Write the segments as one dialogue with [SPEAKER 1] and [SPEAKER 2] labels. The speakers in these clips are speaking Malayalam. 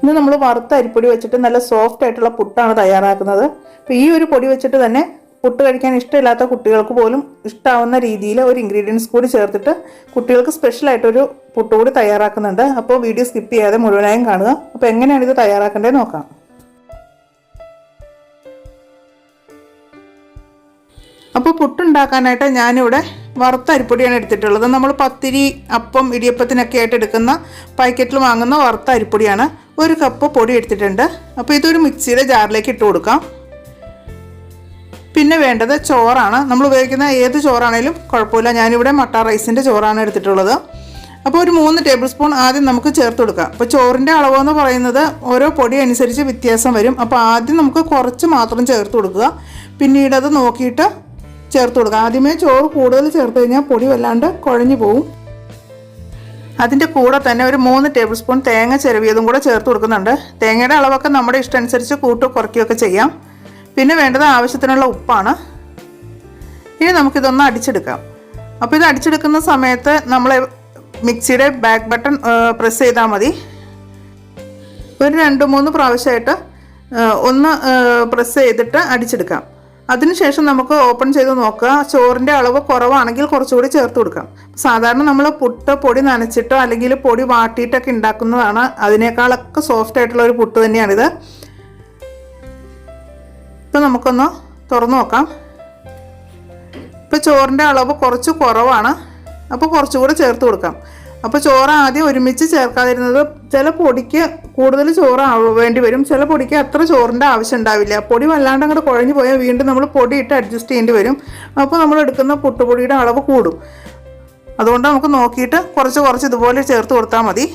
[SPEAKER 1] ഇന്ന് നമ്മൾ വറുത്ത അരിപ്പൊടി വെച്ചിട്ട് നല്ല സോഫ്റ്റ് ആയിട്ടുള്ള പുട്ടാണ് തയ്യാറാക്കുന്നത്. അപ്പോൾ ഈ ഒരു പൊടി വെച്ചിട്ട് തന്നെ പുട്ട് കഴിക്കാൻ ഇഷ്ടമില്ലാത്ത കുട്ടികൾക്ക് പോലും ഇഷ്ടമാവുന്ന രീതിയിൽ ഒരു ഇൻഗ്രീഡിയൻസ് കൂടി ചേർത്തിട്ട് കുട്ടികൾക്ക് സ്പെഷ്യലായിട്ടൊരു പുട്ട് കൂടി തയ്യാറാക്കുന്നുണ്ട്. അപ്പോൾ വീഡിയോ സ്കിപ്പ് ചെയ്യാതെ മുഴുവനായും കാണുക. അപ്പോൾ എങ്ങനെയാണ് ഇത് തയ്യാറാക്കേണ്ടത് നോക്കാം. അപ്പോൾ പുട്ടുണ്ടാക്കാനായിട്ട് ഞാനിവിടെ വറുത്ത അരിപ്പൊടിയാണ് എടുത്തിട്ടുള്ളത്. നമ്മൾ പത്തിരി, അപ്പം, ഇടിയപ്പത്തിനൊക്കെ ആയിട്ട് എടുക്കുന്ന പാക്കറ്റിൽ വാങ്ങുന്ന വറുത്ത അരിപ്പൊടിയാണ്. 1 കപ്പ് പൊടി എടുത്തിട്ടുണ്ട്. അപ്പോൾ ഇതൊരു മിക്സിയുടെ ജാറിലേക്ക് ഇട്ട് കൊടുക്കാം. പിന്നെ വേണ്ടത് ചോറാണ്. നമ്മൾ ഉപയോഗിക്കുന്ന ഏത് ചോറാണേലും കുഴപ്പമില്ല. ഞാനിവിടെ മട്ട റൈസിൻ്റെ ചോറാണ് എടുത്തിട്ടുള്ളത്. അപ്പോൾ ഒരു 3 ടേബിൾ സ്പൂൺ ആദ്യം നമുക്ക് ചേർത്ത് കൊടുക്കാം. അപ്പോൾ ചോറിൻ്റെ അളവെന്ന് പറയുന്നത് ഓരോ പൊടി അനുസരിച്ച് വ്യത്യാസം വരും. അപ്പോൾ ആദ്യം നമുക്ക് കുറച്ച് മാത്രം ചേർത്ത് കൊടുക്കുക. പിന്നീട് അത് നോക്കിയിട്ട് ചേർത്ത് കൊടുക്കുക. ആദ്യമേ ചോറ് കൂടുതൽ ചേർത്ത് കഴിഞ്ഞാൽ പൊടി വല്ലാണ്ട് കുഴഞ്ഞു പോവും. അതിൻ്റെ കൂടെ തന്നെ ഒരു 3 ടേബിൾ സ്പൂൺ തേങ്ങ ചിരവിയതും കൂടെ ചേർത്ത് കൊടുക്കുന്നുണ്ട്. തേങ്ങയുടെ അളവൊക്കെ നമ്മുടെ ഇഷ്ടമനുസരിച്ച് കൂട്ടോ കുറയ്ക്കുകയൊക്കെ ചെയ്യാം. പിന്നെ വേണ്ടത് ആവശ്യത്തിനുള്ള ഉപ്പാണ്. ഇനി നമുക്കിതൊന്ന് അടിച്ചെടുക്കാം. അപ്പോൾ ഇത് അടിച്ചെടുക്കുന്ന സമയത്ത് നമ്മൾ മിക്സിയുടെ ബാക്ക് ബട്ടൺ പ്രസ് ചെയ്താൽ മതി. ഒരു 2-3 പ്രാവശ്യമായിട്ട് ഒന്ന് പ്രസ് ചെയ്തിട്ട് അടിച്ചെടുക്കാം. അതിനുശേഷം നമുക്ക് ഓപ്പൺ ചെയ്ത് നോക്കുക. ചോറിൻ്റെ അളവ് കുറവാണെങ്കിൽ കുറച്ചുകൂടി ചേർത്ത് കൊടുക്കാം. സാധാരണ നമ്മൾ പുട്ട് പൊടി നനച്ചിട്ടോ അല്ലെങ്കിൽ പൊടി വാട്ടിയിട്ടൊക്കെ ഉണ്ടാക്കുന്നതാണ്. അതിനേക്കാളൊക്കെ സോഫ്റ്റ് ആയിട്ടുള്ള ഒരു പുട്ട് തന്നെയാണിത്. ഇപ്പോൾ നമുക്കൊന്ന് തുറന്നു നോക്കാം. ഇപ്പോൾ ചോറിൻ്റെ അളവ് കുറച്ച് കുറവാണ്. അപ്പോൾ കുറച്ചുകൂടി ചേർത്ത് കൊടുക്കാം. അപ്പോൾ ചോറ് ആദ്യം ഒരുമിച്ച് ചേർക്കാതിരുന്നത് ചില പൊടിക്ക് കൂടുതൽ ചോറ് വേണ്ടി വരും, ചില പൊടിക്ക് അത്ര ചോറിൻ്റെ ആവശ്യം ഉണ്ടാവില്ല. പൊടി വല്ലാണ്ട് അങ്ങോട്ട് കുഴഞ്ഞു പോയാൽ വീണ്ടും നമ്മൾ പൊടി ഇട്ട് അഡ്ജസ്റ്റ് ചെയ്യേണ്ടി വരും. അപ്പോൾ നമ്മൾ എടുക്കുന്ന പുട്ടുപൊടിയുടെ അളവ് കൂടും. അതുകൊണ്ട് നമുക്ക് നോക്കിയിട്ട് കുറച്ച് ഇതുപോലെ ചേർത്ത് കൊടുത്താൽ മതി.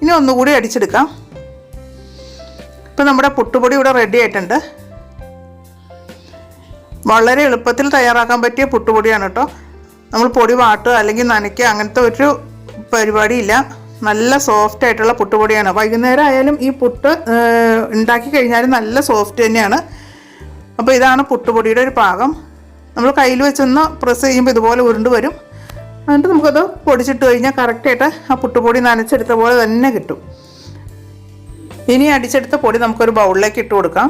[SPEAKER 1] ഇനി ഒന്നുകൂടി അടിച്ചെടുക്കാം. ഇപ്പോൾ നമ്മുടെ പുട്ടുപൊടി ഇവിടെ റെഡി ആയിട്ടുണ്ട്. വളരെ എളുപ്പത്തിൽ തയ്യാറാക്കാൻ പറ്റിയ പുട്ടുപൊടിയാണ് കേട്ടോ. നമ്മൾ പൊടി വാട്ടുക അല്ലെങ്കിൽ നനയ്ക്കുക അങ്ങനത്തെ ഒരു പരിപാടിയില്ല. നല്ല സോഫ്റ്റ് ആയിട്ടുള്ള പുട്ടുപൊടിയാണ്. വൈകുന്നേരം ആയാലും ഈ പുട്ട് ഉണ്ടാക്കി കഴിഞ്ഞാലും നല്ല സോഫ്റ്റ് തന്നെയാണ്. അപ്പോൾ ഇതാണ് പുട്ടുപൊടിയുടെ ഒരു പാകം. നമ്മൾ കയ്യിൽ വെച്ചൊന്ന് പ്രസ് ചെയ്യുമ്പോൾ ഇതുപോലെ ഉരുണ്ട് വരും. എന്നിട്ട് നമുക്കത് പൊടിച്ചിട്ട് കഴിഞ്ഞാൽ കറക്റ്റായിട്ട് ആ പുട്ടുപൊടി നനച്ചെടുത്ത പോലെ തന്നെ കിട്ടും. ഇനി അടിച്ചെടുത്ത പൊടി നമുക്കൊരു ബൗളിലേക്ക് ഇട്ട് കൊടുക്കാം.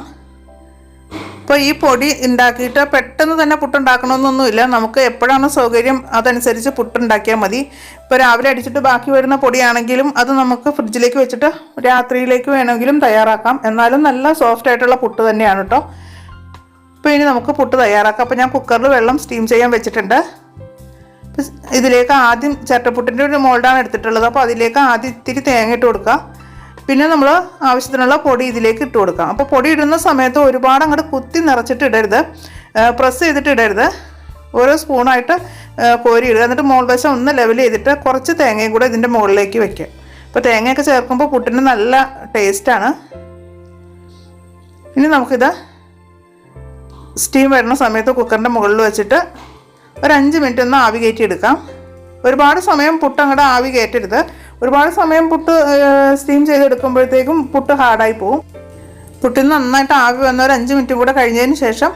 [SPEAKER 1] അപ്പോൾ ഈ പൊടി ഉണ്ടാക്കിയിട്ട് പെട്ടെന്ന് തന്നെ പുട്ടുണ്ടാക്കണമെന്നൊന്നുമില്ല. നമുക്ക് എപ്പോഴാണ് സൗകര്യം അതനുസരിച്ച് പുട്ടുണ്ടാക്കിയാൽ മതി. ഇപ്പോൾ രാവിലെ അടിച്ചിട്ട് ബാക്കി വരുന്ന പൊടിയാണെങ്കിലും അത് നമുക്ക് ഫ്രിഡ്ജിലേക്ക് വെച്ചിട്ട് രാത്രിയിലേക്ക് വേണമെങ്കിലും തയ്യാറാക്കാം. എന്നാലും നല്ല സോഫ്റ്റ് ആയിട്ടുള്ള പുട്ട് തന്നെയാണ് കേട്ടോ. അപ്പോൾ ഇനി നമുക്ക് പുട്ട് തയ്യാറാക്കാം. അപ്പോൾ ഞാൻ കുക്കറിൽ വെള്ളം സ്റ്റീം ചെയ്യാൻ വെച്ചിട്ടുണ്ട്. ഇതിലേക്ക് ആദ്യം ചിരട്ടപ്പുട്ടിൻ്റെ ഒരു മോൾഡാണ് എടുത്തിട്ടുള്ളത്. അപ്പോൾ അതിലേക്ക് ആദ്യം ഇത്തിരി തേങ്ങ ഇട്ട് കൊടുക്കുക. പിന്നെ നമ്മൾ ആവശ്യത്തിനുള്ള പൊടി ഇതിലേക്ക് ഇട്ട് കൊടുക്കാം. അപ്പോൾ പൊടി ഇടുന്ന സമയത്ത് ഒരുപാട് അങ്ങോട്ട് കുത്തി നിറച്ചിട്ട് ഇടരുത്, പ്രസ് ചെയ്തിട്ട് ഇടരുത്. ഓരോ സ്പൂണായിട്ട് കോരി ഇടുക. എന്നിട്ട് മോൾ വശം ഒന്ന് ലെവൽ ചെയ്തിട്ട് കുറച്ച് തേങ്ങയും കൂടെ ഇതിൻ്റെ മുകളിലേക്ക് വെക്കുക. അപ്പോൾ തേങ്ങയൊക്കെ ചേർക്കുമ്പോൾ പുട്ടിന് നല്ല ടേസ്റ്റാണ്. ഇനി നമുക്കിത് സ്റ്റീം വരുന്ന സമയത്ത് കുക്കറിൻ്റെ മുകളിൽ വെച്ചിട്ട് ഒരു 5 മിനിറ്റ് ഒന്ന് ആവി കയറ്റി എടുക്കാം. ഒരുപാട് സമയം പുട്ട് അങ്ങോട്ട് ആവി കയറ്റരുത്. ഒരുപാട് സമയം പുട്ട് സ്റ്റീം ചെയ്തെടുക്കുമ്പോഴത്തേക്കും പുട്ട് ഹാർഡായി പോകും. പുട്ടിന് നന്നായിട്ട് ആവി വന്ന ഒരു 5 മിനിറ്റ് കൂടെ കഴിഞ്ഞതിന് ശേഷം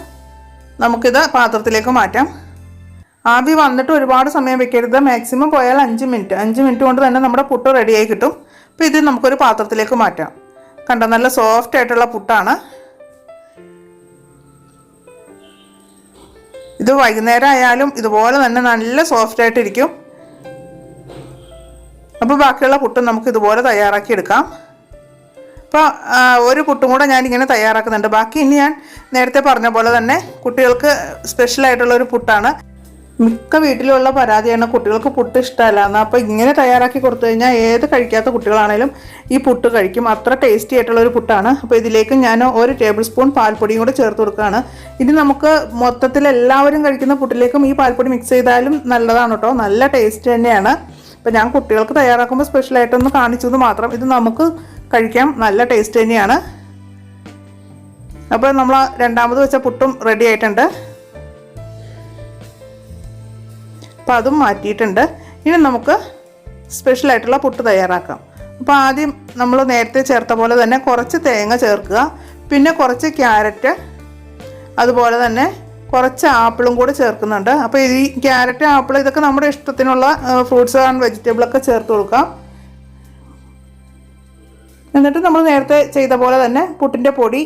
[SPEAKER 1] നമുക്കിത് പാത്രത്തിലേക്ക് മാറ്റാം. ആവി വന്നിട്ട് ഒരുപാട് സമയം വെക്കരുത്. മാക്സിമം പോയാൽ 5 മിനിറ്റ് കൊണ്ട് തന്നെ നമ്മുടെ പുട്ട് റെഡിയായി കിട്ടും. അപ്പോൾ ഇത് നമുക്കൊരു പാത്രത്തിലേക്ക് മാറ്റാം. കണ്ടോ, നല്ല സോഫ്റ്റ് ആയിട്ടുള്ള പുട്ടാണ്. ഇത് വൈകുന്നേരം ആയാലും ഇതുപോലെ തന്നെ നല്ല സോഫ്റ്റ് ആയിട്ടിരിക്കും. അപ്പോൾ ബാക്കിയുള്ള പുട്ടും നമുക്ക് ഇതുപോലെ തയ്യാറാക്കിയെടുക്കാം. അപ്പോൾ ഒരു പുട്ടും കൂടെ ഞാനിങ്ങനെ തയ്യാറാക്കുന്നുണ്ട്. ബാക്കി ഇനി ഞാൻ നേരത്തെ പറഞ്ഞ പോലെ തന്നെ കുട്ടികൾക്ക് സ്പെഷ്യലായിട്ടുള്ളൊരു പുട്ടാണ്. മിക്ക വീട്ടിലുള്ള പരാതിയാണ് കുട്ടികൾക്ക് പുട്ട് ഇഷ്ടമല്ല എന്ന്. അപ്പോൾ ഇങ്ങനെ തയ്യാറാക്കി കൊടുത്തു കഴിഞ്ഞാൽ ഏത് കഴിക്കാത്ത കുട്ടികളാണേലും ഈ പുട്ട് കഴിക്കും. അത്ര ടേസ്റ്റി ആയിട്ടുള്ളൊരു പുട്ടാണ്. അപ്പോൾ ഇതിലേക്ക് ഞാൻ 1 ടേബിൾ സ്പൂൺ പാൽപ്പൊടിയും കൂടെ ചേർത്ത് കൊടുക്കുകയാണ്. ഇനി നമുക്ക് മൊത്തത്തിൽ എല്ലാവരും കഴിക്കുന്ന പുട്ടിലേക്കും ഈ പാൽപ്പൊടി മിക്സ് ചെയ്താലും നല്ലതാണ് കേട്ടോ. നല്ല ടേസ്റ്റ് തന്നെയാണ്. അപ്പോൾ ഞാൻ കുട്ടികൾക്ക് തയ്യാറാക്കുമ്പോൾ സ്പെഷ്യലായിട്ടൊന്ന് കാണിച്ചത് മാത്രം. ഇത് നമുക്ക് കഴിക്കാം, നല്ല ടേസ്റ്റ് തന്നെയാണ്. അപ്പോൾ നമ്മൾ രണ്ടാമത് വെച്ച പുട്ടും റെഡി ആയിട്ടുണ്ട്. അപ്പോൾ അതും മാറ്റിയിട്ടുണ്ട്. ഇനി നമുക്ക് സ്പെഷ്യലായിട്ടുള്ള പുട്ട് തയ്യാറാക്കാം. അപ്പോൾ ആദ്യം നമ്മൾ നേരത്തെ ചേർത്ത പോലെ തന്നെ കുറച്ച് തേങ്ങ ചേർക്കുക. പിന്നെ കുറച്ച് ക്യാരറ്റ്, അതുപോലെ തന്നെ കുറച്ച് ആപ്പിളും കൂടെ ചേർക്കുന്നുണ്ട്. അപ്പോൾ ഈ ക്യാരറ്റ്, ആപ്പിൾ ഇതൊക്കെ നമ്മുടെ ഇഷ്ടത്തിനുള്ള ഫ്രൂട്ട്സ് ആൻഡ് വെജിറ്റബിളൊക്കെ ചേർത്ത് കൊടുക്കാം. എന്നിട്ട് നമ്മൾ നേരത്തെ ചെയ്ത പോലെ തന്നെ പുട്ടിൻ്റെ പൊടി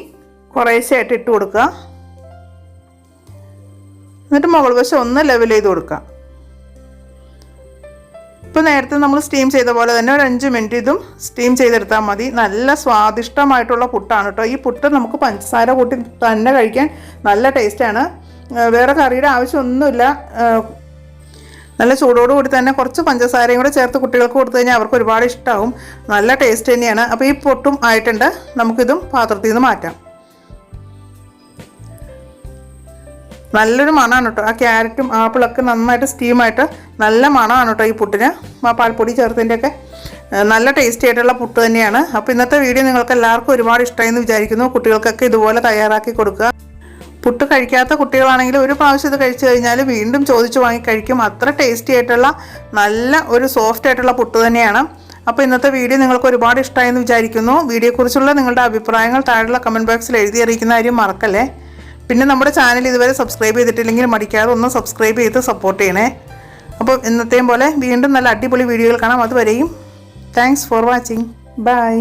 [SPEAKER 1] കുറേശ്ശെയായിട്ട് ഇട്ട് കൊടുക്കുക. എന്നിട്ട് മുകൾ വശം ഒന്ന് ലെവൽ ചെയ്ത് കൊടുക്കുക. ഇപ്പോൾ നേരത്തെ നമ്മൾ സ്റ്റീം ചെയ്ത പോലെ തന്നെ ഒരു 5 മിനിറ്റ് ഇതും സ്റ്റീം ചെയ്തെടുത്താൽ മതി. നല്ല സ്വാദിഷ്ടമായിട്ടുള്ള പുട്ടാണ് കേട്ടോ. ഈ പുട്ട് നമുക്ക് പഞ്ചസാര കൂട്ടി തന്നെ കഴിക്കാൻ നല്ല ടേസ്റ്റാണ്. വേറെ കറിയുടെ ആവശ്യമൊന്നുമില്ല. നല്ല ചൂടോടുകൂടി തന്നെ കുറച്ച് പഞ്ചസാരയും കൂടെ ചേർത്ത് കുട്ടികൾക്ക് കൊടുത്തു കഴിഞ്ഞാൽ അവർക്ക് ഒരുപാട് ഇഷ്ടമാവും. നല്ല ടേസ്റ്റ് തന്നെയാണ്. അപ്പോൾ ഈ പുട്ടും ആയിട്ടുണ്ട്. നമുക്കിതും പാത്രത്തിൽ നിന്ന് മാറ്റാം. നല്ലൊരു മണമാണ് കേട്ടോ. ആ ക്യാരറ്റും ആപ്പിളൊക്കെ നന്നായിട്ട് സ്റ്റീമായിട്ട് നല്ല മണമാണ് കേട്ടോ ഈ പുട്ടിന്. ആ പാൽപ്പൊടി ചേർത്തതിൻ്റെയൊക്കെ നല്ല ടേസ്റ്റി ആയിട്ടുള്ള പുട്ട് തന്നെയാണ്. അപ്പോൾ ഇന്നത്തെ വീഡിയോ നിങ്ങൾക്ക് എല്ലാവർക്കും ഒരുപാട് ഇഷ്ടമായി എന്ന് വിചാരിക്കുന്നു. കുട്ടികൾക്കൊക്കെ ഇതുപോലെ തയ്യാറാക്കി കൊടുക്കുക. പുട്ട് കഴിക്കാത്ത കുട്ടികളാണെങ്കിൽ ഒരു പ്രാവശ്യം ഇത് കഴിച്ചു കഴിഞ്ഞാൽ വീണ്ടും ചോദിച്ചു വാങ്ങി കഴിക്കും. അത്ര ടേസ്റ്റി ആയിട്ടുള്ള നല്ല ഒരു സോഫ്റ്റ് ആയിട്ടുള്ള പുട്ട് തന്നെയാണ്. അപ്പോൾ ഇന്നത്തെ വീഡിയോ നിങ്ങൾക്ക് ഒരുപാട് ഇഷ്ടമായി എന്ന് വിചാരിക്കുന്നു. വീഡിയോയെക്കുറിച്ചുള്ള നിങ്ങളുടെ അഭിപ്രായങ്ങൾ താഴെയുള്ള കമൻറ്റ് ബോക്സിൽ എഴുതി അറിയിക്കുന്ന കാര്യം മറക്കല്ലേ. പിന്നെ നമ്മുടെ ചാനൽ ഇതുവരെ സബ്സ്ക്രൈബ് ചെയ്തിട്ടില്ലെങ്കിൽ മടിക്കാതെ ഒന്ന് സബ്സ്ക്രൈബ് ചെയ്ത് സപ്പോർട്ട് ചെയ്യണേ. അപ്പോൾ ഇന്നത്തെയും പോലെ വീണ്ടും നല്ല അടിപൊളി വീഡിയോകൾ കാണാം. അതുവരെയും താങ്ക്സ് ഫോർ വാച്ചിങ്. ബൈ.